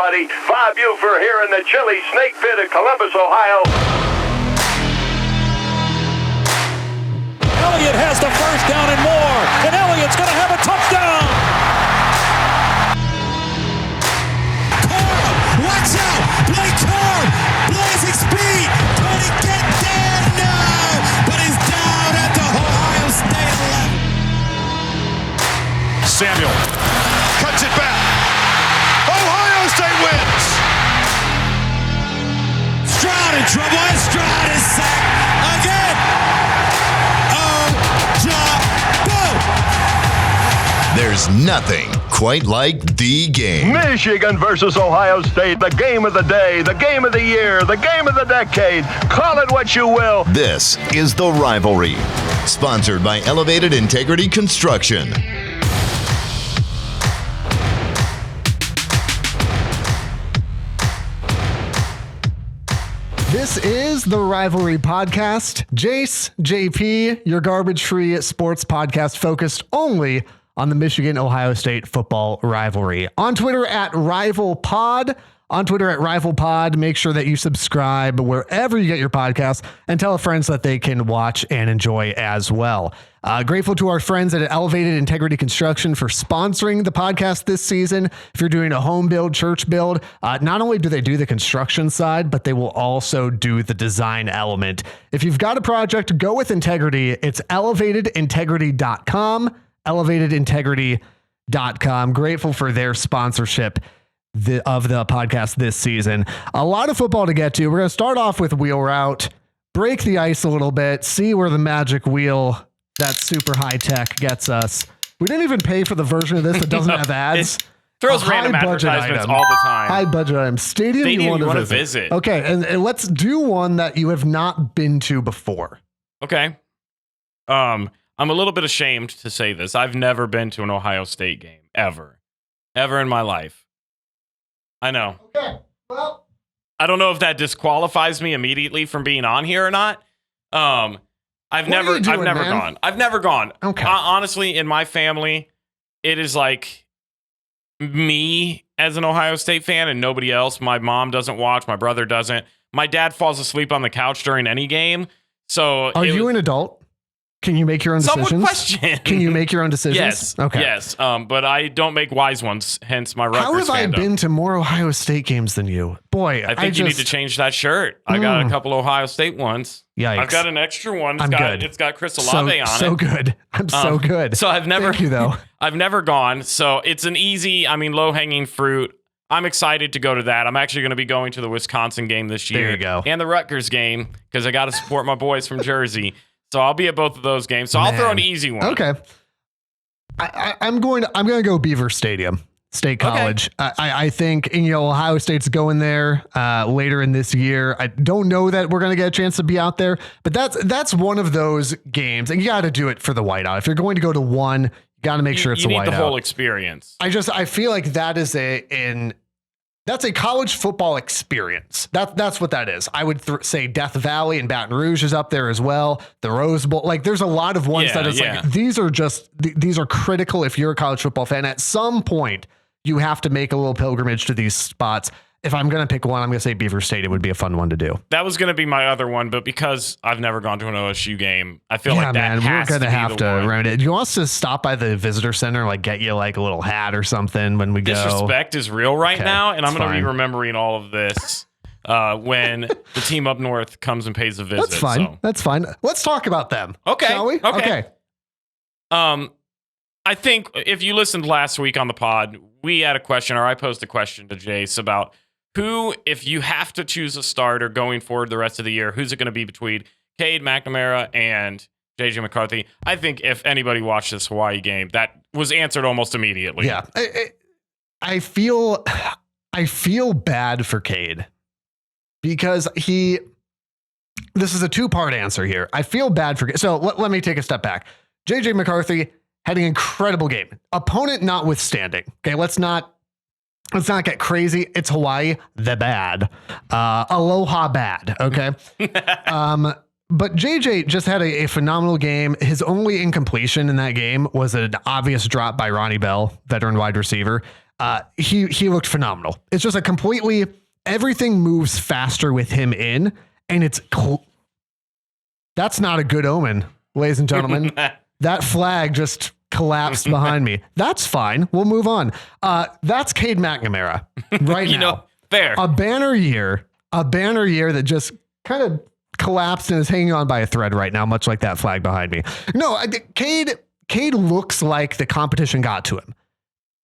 everybody. Bob Ufer here in the chilly snake pit of Columbus, Ohio. Elliott has the first down and more, and Elliott's going to have a touchdown. Carr, watch out! Blake Carr, blazing speed. Can he get there? No, but he's down at the Ohio State 11. Samuel cuts it back. Ohio State wins. Stroud in trouble, and Stroud is sacked again. There's nothing quite like the game. Michigan versus Ohio State, the game of the day, the game of the year, the game of the decade. Call it what you will. This is The Rivalry, sponsored by Elevated Integrity Construction. This is the Rivalry Podcast. Jace, JP, your garbage-free sports podcast focused only on the Michigan-Ohio State football rivalry. On Twitter at RivalPod. On Twitter at RivalPod. Make sure that you subscribe wherever you get your podcasts and tell friends that they can watch and enjoy as well. Grateful to our friends at Elevated Integrity Construction for sponsoring the podcast this season. If you're doing a home build, church build, not only do they do the construction side, but they will also do the design element. If you've got a project, go with integrity. It's elevatedintegrity.com, elevatedintegrity.com. Grateful for their sponsorship of the podcast this season. A lot of football to get to. We're going to start off with wheel route, break the ice a little bit, see where the magic wheel, that super high tech, gets us. We didn't even pay for the version of this that doesn't have ads. Throws random advertisements all the time. High budget item. Stadium you want to visit. Okay, and let's do one that you have not been to before. Okay. I'm a little bit ashamed to say this. I've never been to an Ohio State game, ever in my life. I know. Okay, well, I don't know if that disqualifies me immediately from being on here or not. I've never gone. I've never gone. Okay. Honestly, in my family, it is like me as an Ohio State fan and nobody else. My mom doesn't watch. My brother doesn't. My dad falls asleep on the couch during any game. So are you an adult? Can you make your own decisions? Some would question. Can you make your own decisions? Yes. Okay. Yes. But I don't make wise ones, hence my Rutgers How have I fandom. been to more Ohio State games than you? Boy, I think you need to change that shirt. I got a couple Ohio State ones. Yikes. I've got an extra one. It's got Chris Olave on it. So good. I'm so good. So I've never, Thank you, though. I've never gone. So it's an easy, low-hanging fruit. I'm excited to go to that. I'm actually going to be going to the Wisconsin game this year. There you go. And the Rutgers game because I got to support my boys from Jersey. So I'll be at both of those games. So I'll throw an easy one. Okay. I'm going to go Beaver Stadium, State College. Okay. I think, Ohio State's going there later in this year. I don't know that we're going to get a chance to be out there, but that's one of those games, and you got to do it for the whiteout. If you're going to go to one, you got to make sure it's a whiteout. You need the whole experience. I feel like that is that's a college football experience. That's what that is. I would say Death Valley and Baton Rouge is up there as well. The Rose Bowl, like there's a lot of ones like these are critical. If you're a college football fan, at some point you have to make a little pilgrimage to these spots. If I'm going to pick one, I'm going to say Beaver Stadium would be a fun one to do. That was going to be my other one, but because I've never gone to an OSU game, I feel like that we're going to have to remedy it. Do you want us to stop by the visitor center, like get you like a little hat or something when we go? Disrespect is real right now, and I'm going to be remembering all of this when the team up north comes and pays a visit. That's fine. So. That's fine. Let's talk about them. Okay. Shall we? Okay. I think if you listened last week on the pod, we had a question, or I posed a question to Jace about who, if you have to choose a starter going forward the rest of the year, who's it going to be between Cade McNamara and JJ McCarthy? I think if anybody watched this Hawaii game, that was answered almost immediately. Yeah. I feel bad for Cade because this is a two-part answer here. I feel bad for Cade. So let me take a step back. JJ McCarthy had an incredible game. Opponent notwithstanding. Okay, let's not get crazy. It's Hawaii, the bad. Aloha bad, okay? But JJ just had a phenomenal game. His only incompletion in that game was an obvious drop by Ronnie Bell, veteran wide receiver. He looked phenomenal. It's just a completely, everything moves faster with him in, and it's that's not a good omen, ladies and gentlemen. That flag just collapsed behind me. That's fine. We'll move on. That's Cade McNamara right now. Fair. A banner year that just kind of collapsed and is hanging on by a thread right now, much like that flag behind me. No, Cade looks like the competition got to him.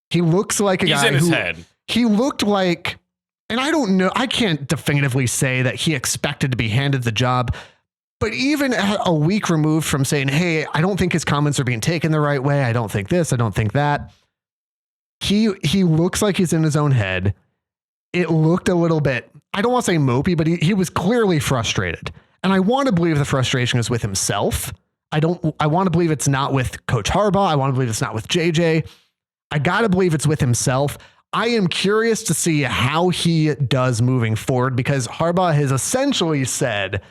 He looks like a guy in his head. He looked like, and I don't know, I can't definitively say that he expected to be handed the job, but even a week removed from saying, hey, I don't think his comments are being taken the right way. I don't think this, I don't think that. He looks like he's in his own head. It looked a little bit, I don't want to say mopey, but he was clearly frustrated. And I want to believe the frustration is with himself. I want to believe it's not with Coach Harbaugh. I want to believe it's not with JJ. I got to believe it's with himself. I am curious to see how he does moving forward, because Harbaugh has essentially said,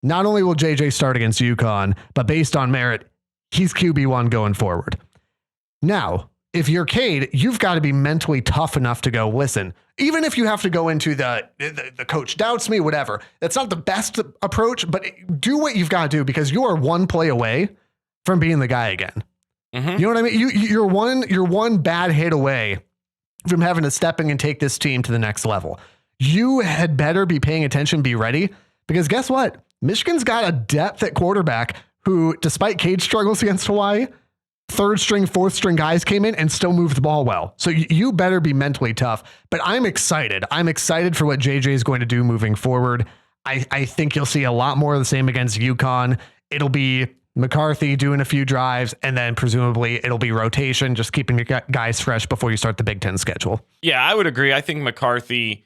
not only will JJ start against UConn, but based on merit, he's QB1 going forward. Now, if you're Cade, you've got to be mentally tough enough to go, listen, even if you have to go into the coach doubts me, whatever, that's not the best approach, but do what you've got to do, because you are one play away from being the guy again. Mm-hmm. You know what I mean? You're one bad hit away from having to step in and take this team to the next level. You had better be paying attention, be ready, because guess what? Michigan's got a depth at quarterback who, despite Cade's struggles against Hawaii, third string, fourth string guys came in and still moved the ball well. So you better be mentally tough, but I'm excited. I'm excited for what JJ is going to do moving forward. I think you'll see a lot more of the same against UConn. It'll be McCarthy doing a few drives, and then presumably it'll be rotation, just keeping your guys fresh before you start the Big Ten schedule. Yeah, I would agree. I think McCarthy,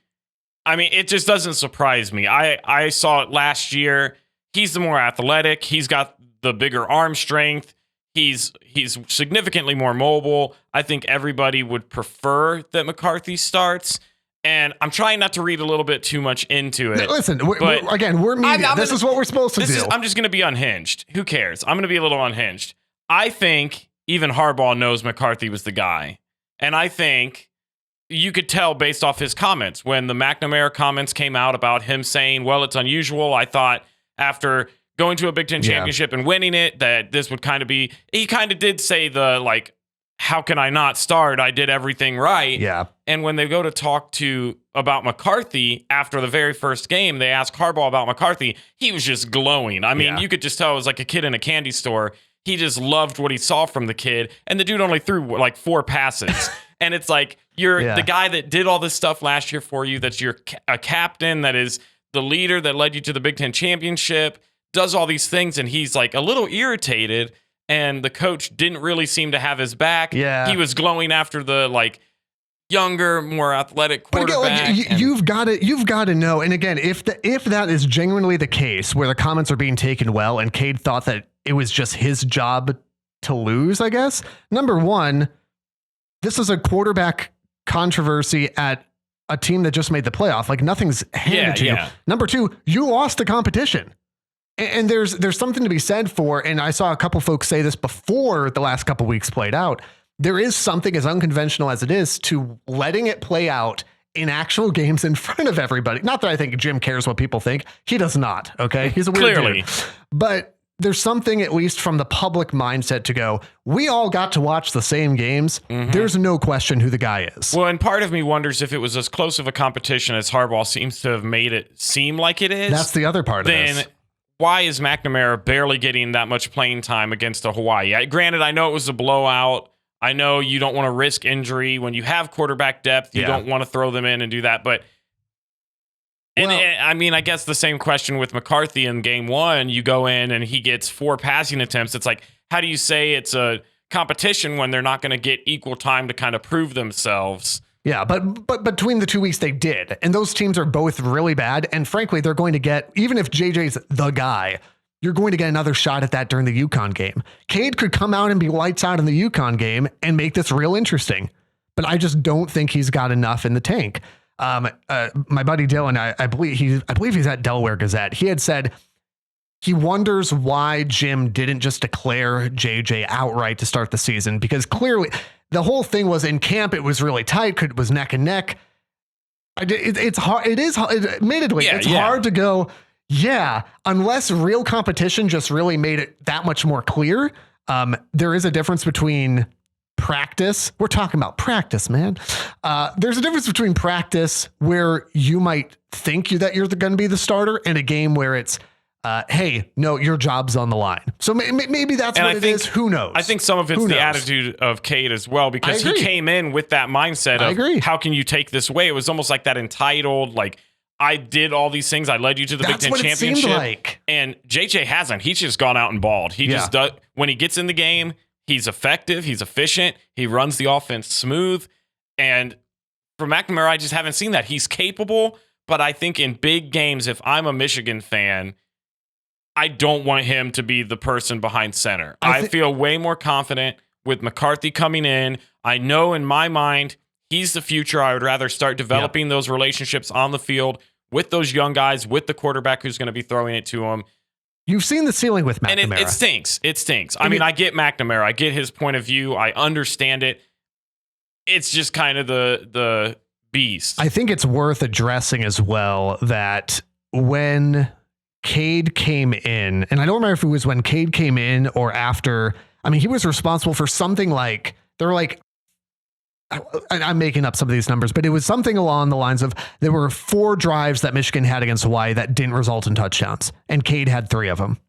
I mean, it just doesn't surprise me. I saw it last year. He's the more athletic. He's got the bigger arm strength. He's significantly more mobile. I think everybody would prefer that McCarthy starts. And I'm trying not to read a little bit too much into it. Listen, we're media. This is what we're supposed to do. I'm just going to be unhinged. Who cares? I'm going to be a little unhinged. I think even Harbaugh knows McCarthy was the guy. And I think you could tell based off his comments. When the McNamara comments came out about him saying, well, it's unusual, I thought after going to a Big Ten championship and winning it, that this would kind of be, he kind of did say the, like, how can I not start? I did everything right. Yeah. And when they go to talk about McCarthy after the very first game, they ask Harbaugh about McCarthy. He was just glowing. I mean, you could just tell it was like a kid in a candy store. He just loved what he saw from the kid. And the dude only threw like 4 passes. And it's like, you're the guy that did all this stuff last year for you. That's a captain, that is the leader that led you to the Big Ten championship, does all these things. And he's like a little irritated. And the coach didn't really seem to have his back. Yeah. He was glowing after the like younger, more athletic quarterback. But again, you've got to know. And again, if that is genuinely the case, where the comments are being taken well, and Cade thought that it was just his job to lose, I guess. Number one, this is a quarterback controversy at a team that just made the playoff. Like, nothing's handed to you. Number two, you lost the competition. And there's something to be said for, and I saw a couple folks say this before the last couple weeks played out, there is something, as unconventional as it is, to letting it play out in actual games in front of everybody. Not that I think Jim cares what people think. He does not, okay? He's a weird dude. But there's something, at least from the public mindset, to go, we all got to watch the same games. Mm-hmm. There's no question who the guy is. Well, and part of me wonders if it was as close of a competition as Harbaugh seems to have made it seem like it is. That's the other part of this. Why is McNamara barely getting that much playing time against a Hawaii? Granted, I know it was a blowout. I know you don't want to risk injury. When you have quarterback depth, you don't want to throw them in and do that. But, I mean, I guess the same question with McCarthy in game 1. You go in and he gets 4 passing attempts. It's like, how do you say it's a competition when they're not going to get equal time to kind of prove themselves? Yeah, but between the 2 weeks they did, and those teams are both really bad. And frankly, they're going to get, even if JJ's the guy, you're going to get another shot at that during the UConn game. Cade could come out and be lights out in the UConn game and make this real interesting, but I just don't think he's got enough in the tank. My buddy Dylan, I believe he's at Delaware Gazette. He had said he wonders why Jim didn't just declare JJ outright to start the season, because clearly the whole thing was in camp. It was really tight. It was neck and neck. It's hard. It is, admittedly, it's hard to go, unless real competition just really made it that much more clear. There is a difference between practice. We're talking about practice, man. There's a difference between practice where you might think that you're going to be the starter and a game where it's, hey, no, your job's on the line. So maybe that's what it is. Who knows? I think some of it's the attitude of Cade as well, because he came in with that mindset of how can you take this away? It was almost like that entitled, like, I did all these things. I led you to the Big Ten championship. Like. And JJ hasn't. He's just gone out and balled. He just does. When he gets in the game, he's effective. He's efficient. He runs the offense smooth. And for McNamara, I just haven't seen that. He's capable, but I think in big games, if I'm a Michigan fan, I don't want him to be the person behind center. I feel way more confident with McCarthy coming in. I know in my mind, he's the future. I would rather start developing those relationships on the field with those young guys, with the quarterback who's going to be throwing it to him. You've seen the ceiling with McNamara. And it stinks. It stinks. I mean, I get McNamara. I get his point of view. I understand it. It's just kind of the beast. I think it's worth addressing as well that when Cade came in, and I don't remember if it was when Cade came in or after, I mean, he was responsible for something like, they're like, I'm making up some of these numbers, but it was something along the lines of there were 4 drives that Michigan had against Hawaii that didn't result in touchdowns, and Cade had 3 of them.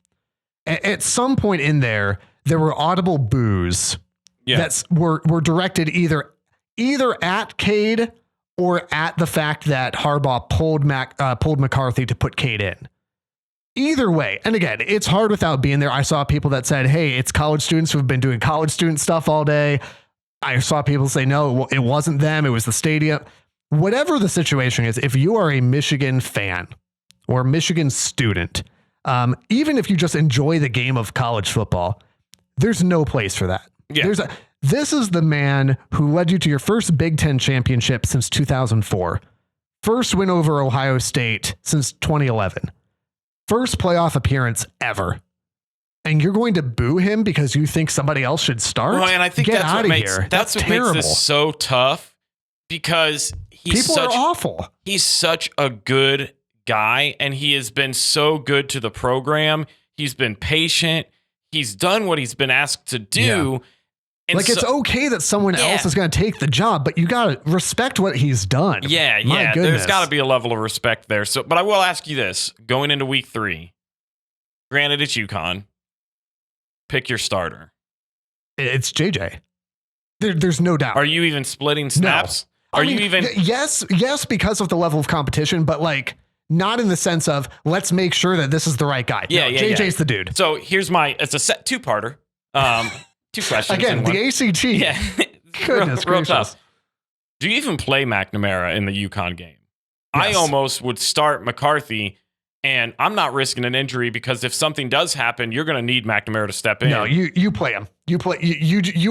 At some point in there were audible boos that were directed either at Cade or at the fact that Harbaugh pulled McCarthy to put Cade in. Either way, and again, it's hard without being there. I saw people that said, hey, it's college students who have been doing college student stuff all day. I saw people say, no, it wasn't them. It was the stadium. Whatever the situation is, if you are a Michigan fan or Michigan student, even if you just enjoy the game of college football, there's no place for that. Yeah. This is the man who led you to your first Big Ten championship since 2004. First win over Ohio State since 2011. First playoff appearance ever. And you're going to boo him because you think somebody else should start? Well, and I think Get that's what makes that's what terrible. makes this so tough, because people are awful. He's such a good guy, and he has been so good to the program. He's been patient. He's done what he's been asked to do. Yeah. And like, it's okay that someone else is going to take the job, but you got to respect what he's done. Yeah, My goodness. There's got to be a level of respect there. So, but I will ask you this: going into week 3, granted it's UConn, pick your starter. It's JJ. There's no doubt. Are you even splitting snaps? No. You even? Yes, because of the level of competition, but like not in the sense of let's make sure that this is the right guy. Yeah, JJ's the dude. So here's it's a set 2-parter. 2 questions. Again, the ACT. Yeah. Goodness real gracious. tough. Do you even play McNamara in the UConn game? Yes. I almost would start McCarthy, and I'm not risking an injury because if something does happen, you're going to need McNamara to step in. No, you play him. You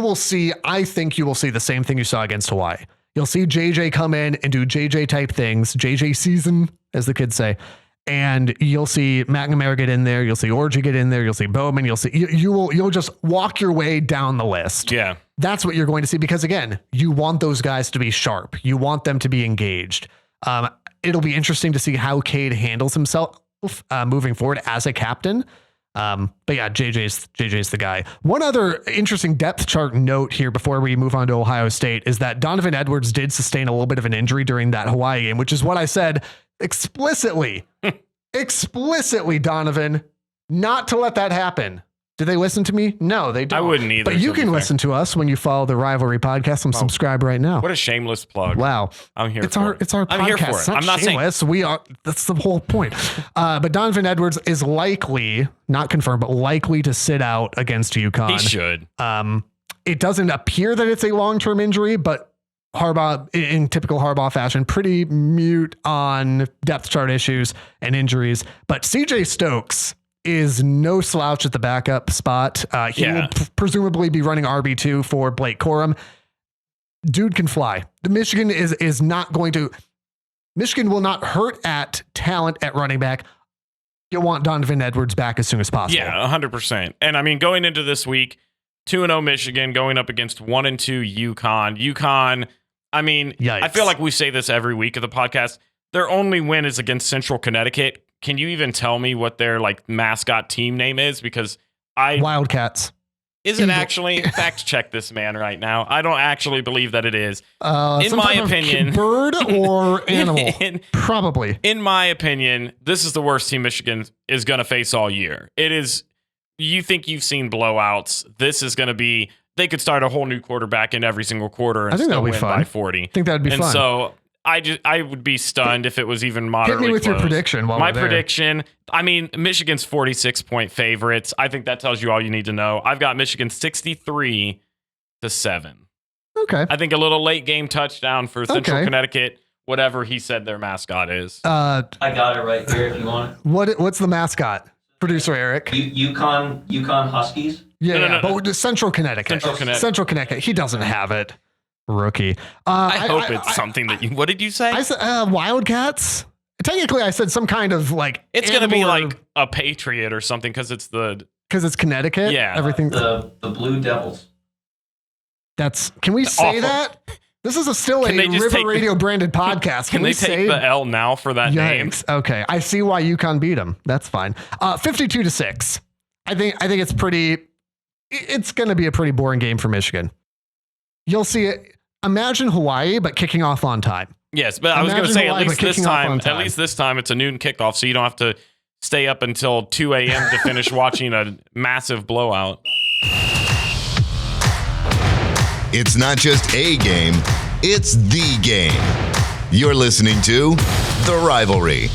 will see. I think you will see the same thing you saw against Hawaii. You'll see JJ come in and do JJ type things, JJ season, as the kids say. And you'll see McNamara get in there. You'll see Orji get in there. You'll see Bowman. You'll see you'll just walk your way down the list. Yeah, that's what you're going to see, because again, you want those guys to be sharp. You want them to be engaged. It'll be interesting to see how Cade handles himself moving forward as a captain. But yeah, JJ's the guy. One other interesting depth chart note here before we move on to Ohio State is that Donovan Edwards did sustain a little bit of an injury during that Hawaii game, which is what I said explicitly, Donovan, not to let that happen. Did they listen to me? No, they don't. I wouldn't either. But you can listen to us when you follow the Rivalry podcast and subscribe right now. What a shameless plug. Wow. I'm here it's for our, it. It's our podcast. I'm here for it. It's not I'm not shameless. saying we are. That's the whole point. But Donovan Edwards is likely, not confirmed, but likely to sit out against UConn. He should. It doesn't appear that it's a long-term injury, but Harbaugh, in typical Harbaugh fashion, pretty mute on depth chart issues and injuries. But CJ Stokes is no slouch at the backup spot. He will presumably be running RB2 for Blake Corum. Dude can fly. The Michigan is not going to. Michigan will not hurt at talent at running back. You'll want Donovan Edwards back as soon as possible. Yeah, 100%. And I mean, going into this week, 2-0 Michigan going up against 1-2 UConn. UConn, I mean, Yikes. I feel like we say this every week of the podcast. Their only win is against Central Connecticut. Can you even tell me what their mascot team name is? Because Wildcats. Isn't actually fact check this man right now. I don't actually believe that it is. In my opinion, bird or animal, probably. In my opinion, this is the worst team Michigan is going to face all year. It is. You think you've seen blowouts? This is going to be. They could start a whole new quarterback in every single quarter and still win by 40. I think that'd be fun. And so I would be stunned if it was even moderately Hit me with close. your prediction. My prediction, I mean, Michigan's 46-point favorites. I think that tells you all you need to know. I've got Michigan 63-7. Okay. I think a little late game touchdown for Central Connecticut, whatever he said their mascot is. I got it right here if you want it. What's the mascot? Producer Eric. UConn Huskies? Yeah, but Central Connecticut. Central Connecticut. He doesn't have it. Rookie. I hope it's something that you. What did you say? I said Wildcats. Technically, I said some kind of It's going to be like a Patriot or something because it's Connecticut. Yeah, everything. The Blue Devils. Can we say awful. that? This is still a River Radio branded podcast. Can they take the L now for that name? Okay, I see why UConn beat them. That's fine. 52-6. I think it's pretty. It's going to be a pretty boring game for Michigan. You'll see it. Imagine Hawaii, but kicking off on time. Yes, but I was going to say at least this time it's a noon kickoff, so you don't have to stay up until 2 a.m. to finish watching a massive blowout. It's not just a game, it's the game. You're listening to The Rivalry.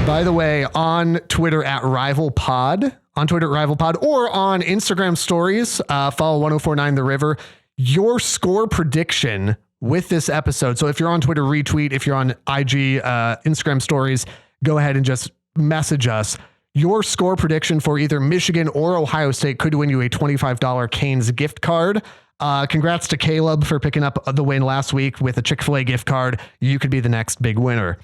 By the way, on Twitter at RivalPod, or on Instagram stories, follow 1049 The River, your score prediction with this episode. So if you're on Twitter, retweet. If you're on IG, Instagram stories, go ahead and just message us. Your score prediction for either Michigan or Ohio State could win you a $25 Cane's gift card. Congrats to Caleb for picking up the win last week with a Chick-fil-A gift card. You could be the next big winner.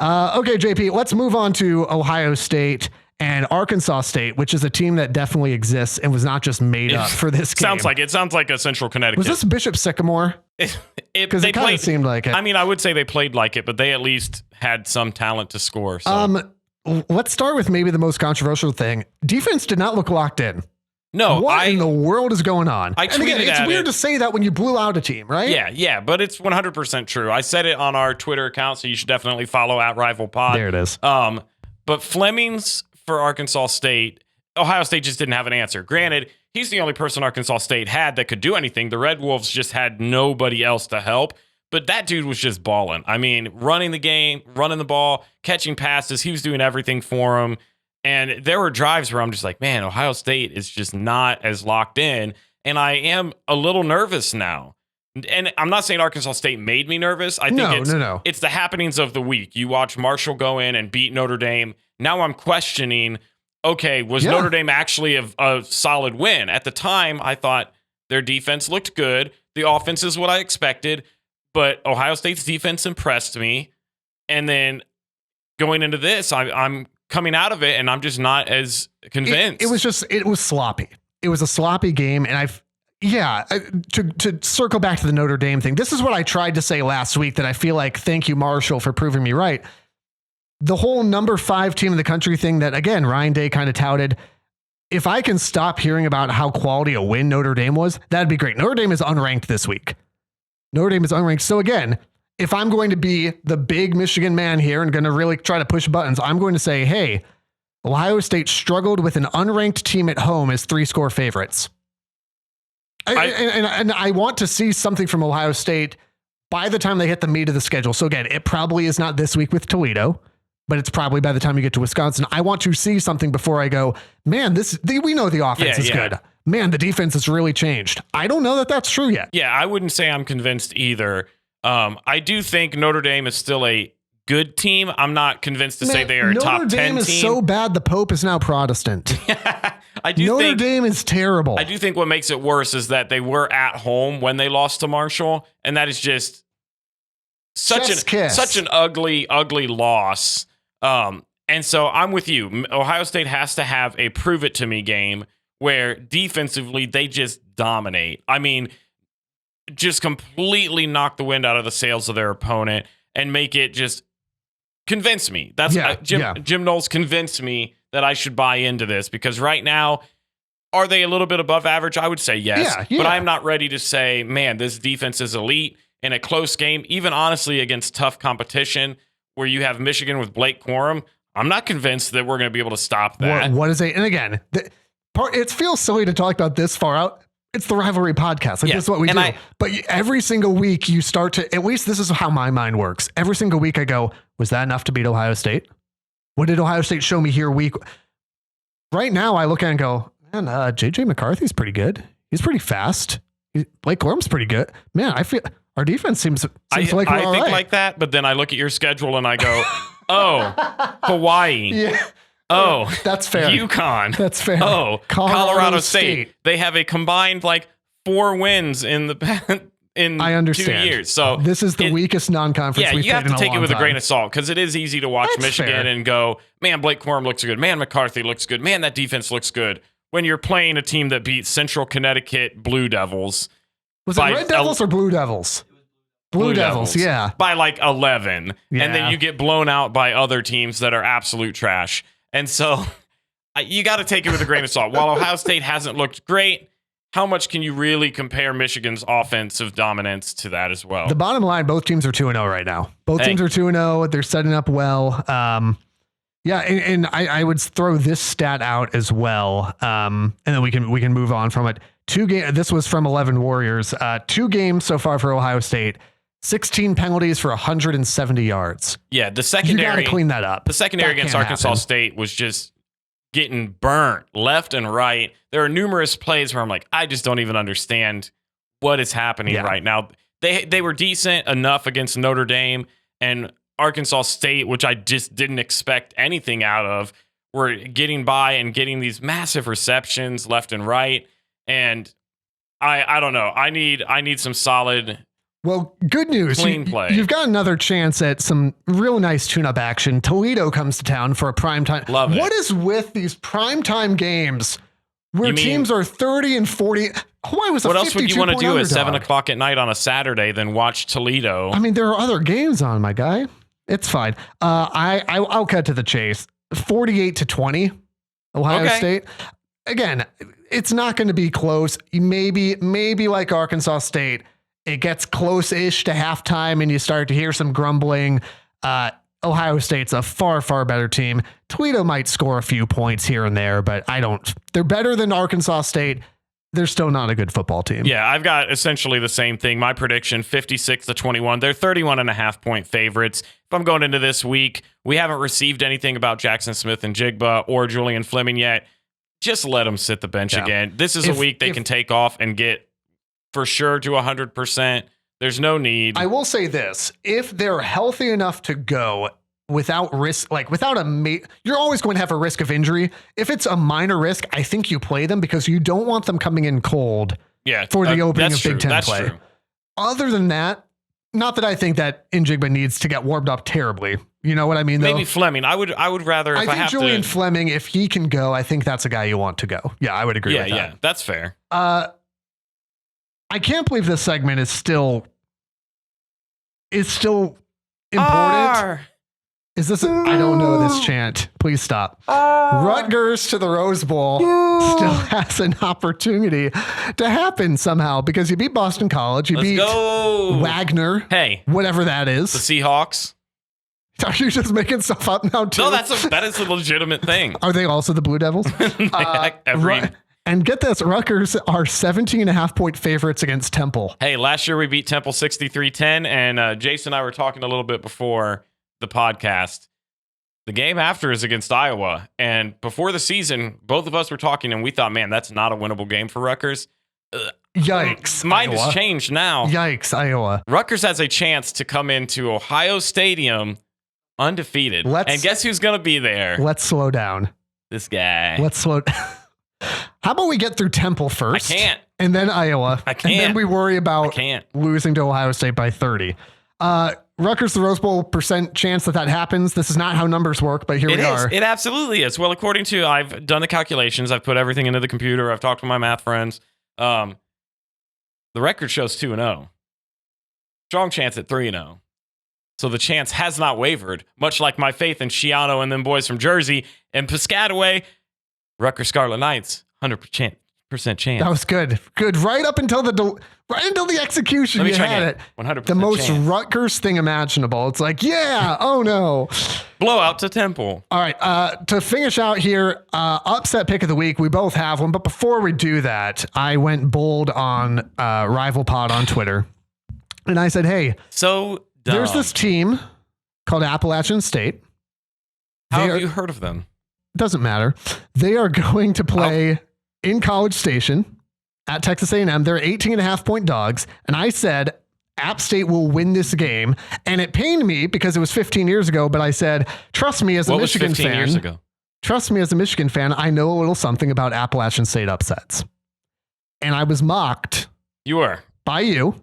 Okay, JP, let's move on to Ohio State and Arkansas State, which is a team that definitely exists and was not just made up for this game. Sounds like a Central Connecticut. Was this Bishop Sycamore? Because it kind of seemed like it. I mean, I would say they played like it, but they at least had some talent to score. So. Let's start with maybe the most controversial thing. Defense did not look locked in. No, what in the world is going on? And again, it's weird to say that when you blew out a team, right? Yeah, but it's 100% true. I said it on our Twitter account, so you should definitely follow at RivalPod. There it is. But Fleming's for Arkansas State, Ohio State just didn't have an answer. Granted, he's the only person Arkansas State had that could do anything. The Red Wolves just had nobody else to help. But that dude was just balling. I mean, running the game, running the ball, catching passes. He was doing everything for him. And there were drives where I'm just like, man, Ohio State is just not as locked in. And I am a little nervous now. And I'm not saying Arkansas State made me nervous. I think it's the happenings of the week. You watch Marshall go in and beat Notre Dame. Now I'm questioning, okay, was Notre Dame actually a solid win? At the time, I thought their defense looked good. The offense is what I expected. But Ohio State's defense impressed me. And then going into this, I'm coming out of it, and I'm just not as convinced. It was sloppy. It was a sloppy game. And to circle back to the Notre Dame thing, this is what I tried to say last week that I feel like, thank you, Marshall, for proving me right. The whole number 5 team in the country thing that, again, Ryan Day kind of touted. If I can stop hearing about how quality a win Notre Dame was, that'd be great. Notre Dame is unranked this week. Notre Dame is unranked. So again, if I'm going to be the big Michigan man here and going to really try to push buttons, I'm going to say, hey, Ohio State struggled with an unranked team at home as 3-score favorites. And I want to see something from Ohio State by the time they hit the meat of the schedule. So again, it probably is not this week with Toledo, but it's probably by the time you get to Wisconsin. I want to see something before I go, man, we know the offense is good. Man, the defense has really changed. I don't know that that's true yet. Yeah, I wouldn't say I'm convinced either. I do think Notre Dame is still a good team. I'm not convinced to say they are a top 10 team. Notre Dame is so bad the Pope is now Protestant. Notre Dame is terrible. I do think what makes it worse is that they were at home when they lost to Marshall, and that is just such an ugly loss. And so I'm with you. Ohio State has to have a prove it to me game where defensively they just dominate. I mean, just completely knock the wind out of the sails of their opponent and make it just convince me. That's Jim Knowles convinced me that I should buy into this, because right now, are they a little bit above average? I would say yes, but I'm not ready to say, man, this defense is elite in a close game, even honestly against tough competition where you have Michigan with Blake Corum. I'm not convinced that we're going to be able to stop that. What is it? And again, it feels silly to talk about this far out. It's the Rivalry podcast. This is what we do. But every single week you start to, at least this is how my mind works. Every single week I go, was that enough to beat Ohio State? What did Ohio State show me here week? Right now I look at it and go, man, JJ McCarthy's pretty good. He's pretty fast. Blake Corum's pretty good. Man, I feel our defense seems like we're I think right. like that, but then I look at your schedule and I go, oh, Hawaii. Yeah. Oh, that's fair. UConn. That's fair. Oh, Colorado State. They have a combined 4 wins in the I understand. 2 years. So this is the weakest non-conference. Yeah, we've you have to take it with a grain of salt, because it is easy to watch That's Michigan fair. and go, man, Blake Corum looks good. Man, McCarthy looks good. Man, that defense looks good. When you're playing a team that beat Central Connecticut Blue Devils. Was it Red Devils or Blue Devils? Blue Devils, yeah. By 11. Yeah. And then you get blown out by other teams that are absolute trash. And so you got to take it with a grain of salt. While Ohio State hasn't looked great, how much can you really compare Michigan's offensive dominance to that as well? The bottom line, both teams are 2-0 right now. Both teams are 2-0. They're setting up well. And I would throw this stat out as well. And then we can move on from it. 2 games. This was from 11 Warriors. 2 games so far for Ohio State. 16 penalties for 170 yards. Yeah, the secondary. You got to clean that up. The secondary against Arkansas State was just getting burnt left and right. There are numerous plays where I'm like, I just don't even understand what is happening right now. They were decent enough against Notre Dame, and Arkansas State, which I just didn't expect anything out of, were getting by and getting these massive receptions left and right. And I don't know. I need some solid. Well, good news. Clean play. You've got another chance at some real nice tune-up action. Toledo comes to town for a primetime. Love it. What is with these primetime games where teams are 30 and 40? Hawaii was a 52-point underdog. What else would you want to do at 7 o'clock at night on a Saturday than watch Toledo? I mean, there are other games on, my guy. It's fine. I'll cut to the chase. 48-20, Ohio State. Again, it's not going to be close. Maybe like Arkansas State, it gets close-ish to halftime and you start to hear some grumbling. Ohio State's a far, far better team. Toledo might score a few points here and there, but they're better than Arkansas State. They're still not a good football team. Yeah, I've got essentially the same thing. My prediction, 56-21. They're 31.5-point favorites. If I'm going into this week, we haven't received anything about Jackson Smith and Jigba or Julian Fleming yet. Just let them sit the bench again. This is a week they can take off and get for sure to 100%. There's no need. I will say this. If they're healthy enough to go without risk, you're always going to have a risk of injury. If it's a minor risk, I think you play them because you don't want them coming in cold for the opening of Big Ten play. True. Other than that, not that I think that Njigba needs to get warmed up terribly. You know what I mean? Though? Maybe Fleming. I would rather. I think Julian Fleming, if he can go, I think that's a guy you want to go. Yeah, I would agree with that. Yeah, that's fair. I can't believe this segment is still important. Is this? I don't know this chant. Please stop. Rutgers to the Rose Bowl still has an opportunity to happen somehow because you beat Boston College. You beat Wagner. Hey, whatever that is. The Seahawks. Are you just making stuff up now too? No, that is a legitimate thing. Are they also the Blue Devils? And get this, Rutgers are 17.5-point favorites against Temple. Hey, last year we beat Temple 63-10, and Jason and I were talking a little bit before the podcast. The game after is against Iowa, and before the season, both of us were talking, and we thought, man, that's not a winnable game for Rutgers. Yikes. Mind Iowa has changed now. Yikes, Iowa. Rutgers has a chance to come into Ohio Stadium undefeated. And guess who's going to be there? Let's slow down. This guy. Let's slow down. How about we get through Temple first? I can't. And then Iowa. I can't. And then we worry about losing to Ohio State by 30. Rutgers, the Rose Bowl % chance that happens. This is not how numbers work, but here we are. It absolutely is. Well, according to, I've done the calculations. I've put everything into the computer. I've talked to my math friends. The record shows 2-0. Strong chance at 3-0. So the chance has not wavered, much like my faith in Shiano and them boys from Jersey and Piscataway. Rutgers Scarlet Knights, 100% chance. That was good. Good. Right until the execution, you had it. 100% the most chance. Rutgers thing imaginable. It's like, yeah, oh no. Blowout to Temple. All right. To finish out here, upset pick of the week. We both have one. But before we do that, I went bold on Rival Pod on Twitter. And I said, hey, so dumb. There's this team called Appalachian State. How have you heard of them? Doesn't matter. They are going to play in College Station at Texas A&M. They're 18.5-point dogs. And I said, App State will win this game. And it pained me because it was 15 years ago, but I said, trust me as a Michigan fan. Years ago? Trust me as a Michigan fan, I know a little something about Appalachian State upsets. And I was mocked. You were. By you.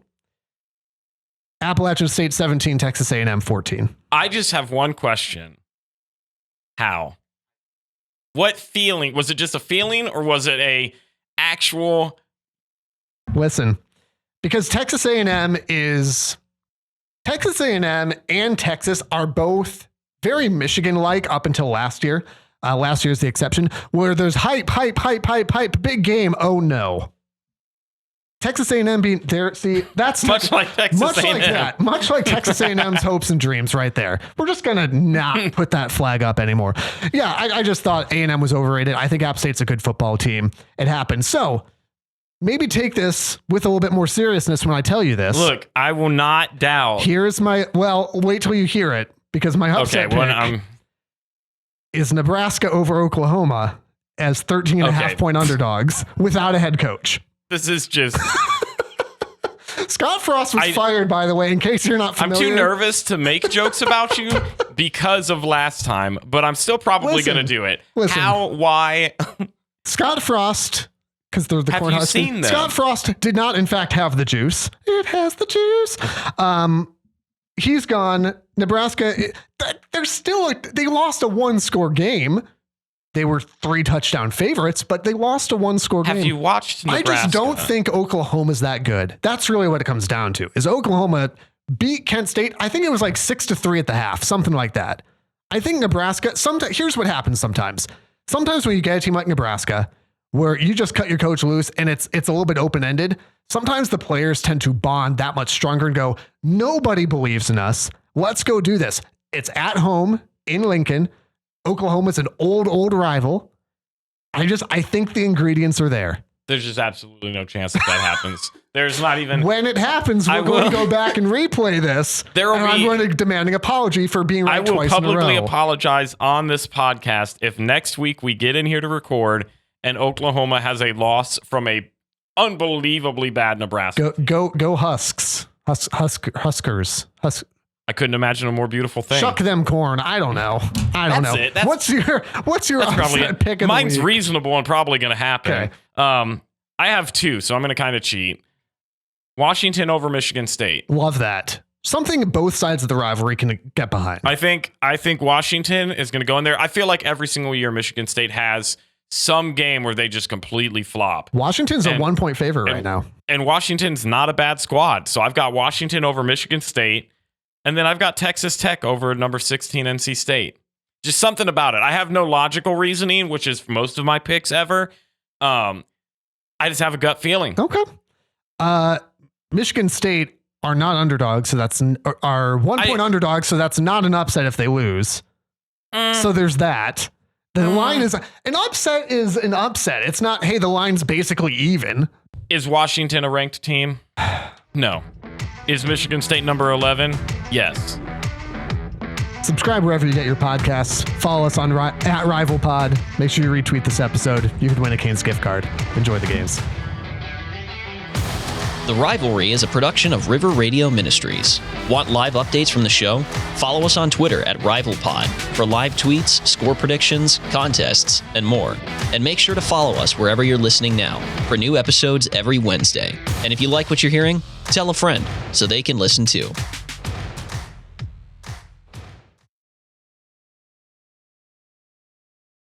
Appalachian State 17, Texas A&M 14. I just have one question. How? What feeling? Was it just a feeling or was it a actual? Listen, because Texas A&M and Texas are both very Michigan-like up until last year. Last year's the exception, where there's hype, big game. Oh no. Texas A&M being there. See, that's much like Texas A&M. Like that. Much like Texas A&M's hopes and dreams right there. We're just going to not put that flag up anymore. Yeah, I just thought A&M was overrated. I think App State's a good football team. It happened. So maybe take this with a little bit more seriousness when I tell you this. Look, I will not doubt. Here's my, wait till you hear it, because my upset pick is Nebraska over Oklahoma as 13.5-point underdogs without a head coach. This is just... Scott Frost was fired, by the way, in case you're not familiar. I'm too nervous to make jokes about you because of last time, but I'm still probably going to do it. How? Why? Scott Frost, because they're the Have you seen them? Scott Frost did not, in fact, have the juice. It has the juice. He's gone. Nebraska, they lost a 1-score game. They were 3-touchdown favorites, but they lost a 1-score game. Have you watched Nebraska? I just don't think Oklahoma's that good. That's really what it comes down to. Is Oklahoma beat Kent State? I think it was like 6-3 at the half, something like that. I think Nebraska, here's what happens sometimes. Sometimes when you get a team like Nebraska, where you just cut your coach loose and it's a little bit open-ended, sometimes the players tend to bond that much stronger and go, nobody believes in us. Let's go do this. It's at home in Lincoln. Oklahoma's an old rival. I think the ingredients are there. There's just absolutely no chance that happens. There's not even... When it happens, we're going to go back and replay this. I'm going to demand an apology for being right twice in a row. I will publicly apologize on this podcast if next week we get in here to record and Oklahoma has a loss from a unbelievably bad Nebraska. Go Husks. Huskers. I couldn't imagine a more beautiful thing. Shuck them corn. I don't know. That's it. What's your upset pick of the Mine's week? Reasonable and probably going to happen. Okay. I have 2, so I'm going to kind of cheat. Washington over Michigan State. Love that. Something both sides of the rivalry can get behind. I think Washington is going to go in there. I feel like every single year Michigan State has some game where they just completely flop. Washington's a 1-point favorite right now. And Washington's not a bad squad. So I've got Washington over Michigan State. And then I've got Texas Tech over number 16 NC State. Just something about it. I have no logical reasoning, which is most of my picks ever. I just have a gut feeling. Okay. Michigan State are not underdogs, so that's are 1-point underdogs, so that's not an upset if they lose. So there's that. The line is an upset is an upset. It's not, hey, the line's basically even. Is Washington a ranked team? No. Is Michigan State number 11? Yes. Subscribe wherever you get your podcasts. Follow us on at Rival Pod. Make sure you retweet this episode. You could win a Canes gift card. Enjoy the games. The Rivalry is a production of River Radio Ministries. Want live updates from the show? Follow us on Twitter at RivalPod for live tweets, score predictions, contests, and more. And make sure to follow us wherever you're listening now for new episodes every Wednesday. And if you like what you're hearing, tell a friend so they can listen too.